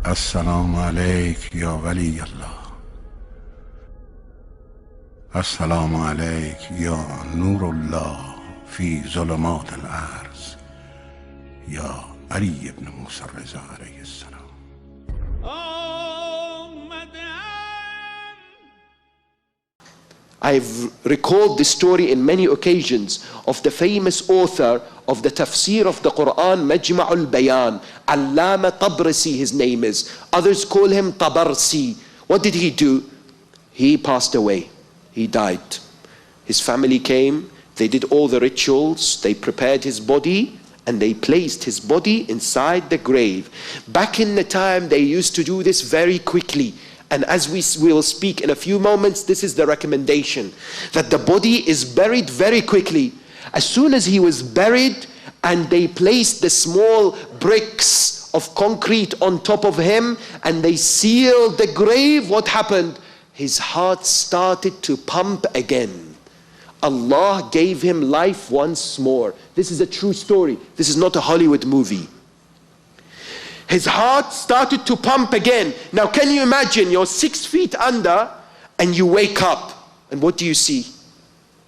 السلام عليك يا ولي الله. السلام عليك يا نور الله في ظلمات الأرض يا علي بن موسى الرضا عليه السلام. I've recalled this story in many occasions of the famous author of the tafsir of the Quran, Majma Bayan, Allama Tabarasi his name is. Others call him Tabarasi. What did he do? He passed away. He died. His family came, they did all the rituals, they prepared his body, and they placed his body inside the grave. Back in the time, they used to do this very quickly. And as we will speak in a few moments, this is the recommendation, that the body is buried very quickly. As soon as he was buried and they placed the small bricks of concrete on top of him and they sealed the grave, what happened? His heart started to pump again. Allah gave him life once more. This is a true story. This is not a Hollywood movie. His heart started to pump again. Now can you imagine, you're 6 feet under and you wake up. And what do you see?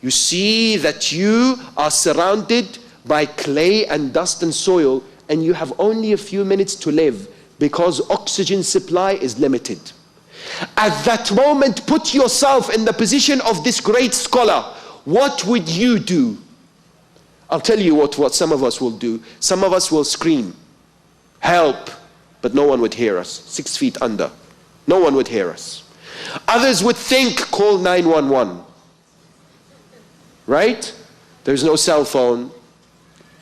You see that you are surrounded by clay and dust and soil, and you have only a few minutes to live because oxygen supply is limited. At that moment, put yourself in the position of this great scholar. What would you do? I'll tell you what some of us will do. Some of us will scream, help, but no one would hear us. 6 feet under, no one would hear us. Others would think, call 911. Right? There's no cell phone,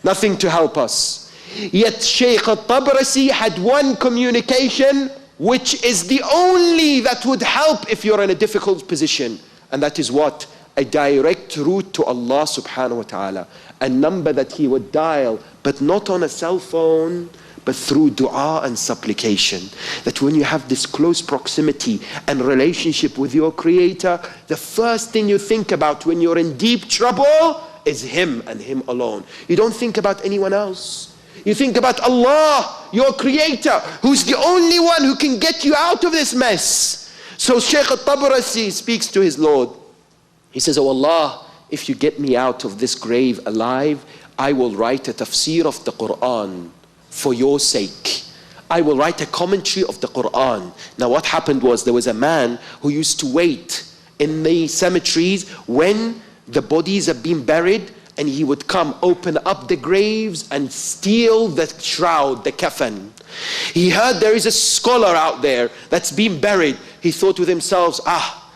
nothing to help us. Yet Sheikh Tabarasi had one communication which is the only that would help if you're in a difficult position. And that is what? A direct route to Allah subhanahu wa ta'ala. A number that he would dial, but not on a cell phone, but through dua and supplication. That when you have this close proximity and relationship with your Creator, the first thing you think about when you're in deep trouble is Him and Him alone. You don't think about anyone else. You think about Allah, your Creator, who's the only one who can get you out of this mess. So Sheikh Tabarasi speaks to his Lord. He says, oh Allah, if you get me out of this grave alive, I will write a tafsir of the Quran for your sake. I will write a commentary of the Quran. Now what happened was, there was a man who used to wait in the cemeteries when the bodies have been buried, and he would come, open up the graves and steal the shroud, the kafan. He heard there is a scholar out there that's been buried. He thought with himself,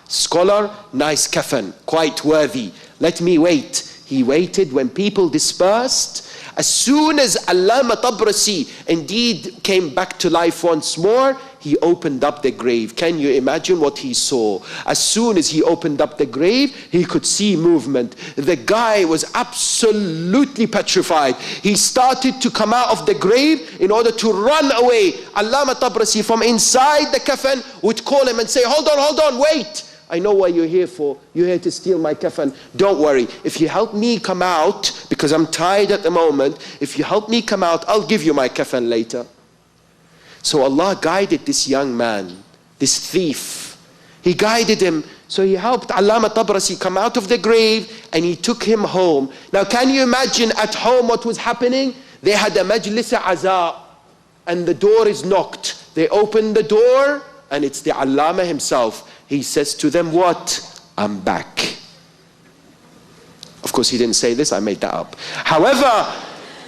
scholar, nice kafan, quite worthy. Let me wait. He waited when people dispersed. As soon as Allama Tabarasi indeed came back to life once more, he opened up the grave. Can you imagine what he saw? As soon as he opened up the grave, he could see movement. The guy was absolutely petrified. He started to come out of the grave in order to run away. Allama Tabarasi from inside the kafan would call him and say, hold on, wait. I know what you're here for. You're here to steal my kafan. Don't worry. If you help me come out, because I'm tired at the moment, if you help me come out, I'll give you my kafan later. So Allah guided this young man, this thief. He guided him. So he helped Allama Tabarasi come out of the grave, and he took him home. Now can you imagine at home what was happening? They had a majlis aza, and the door is knocked. They open the door, and it's the Allama himself. He says to them, what? I'm back. Of course he didn't say this, I made that up. However,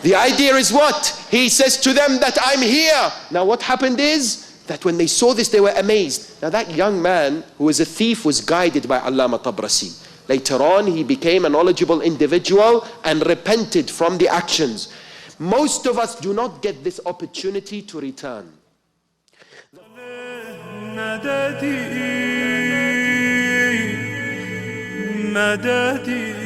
the idea is what? He says to them that I'm here. Now what happened is that when they saw this, they were amazed. Now that young man who was a thief was guided by Allama Tabarasi. Later on he became a knowledgeable individual and repented from the actions. Most of us do not get this opportunity to return. مددي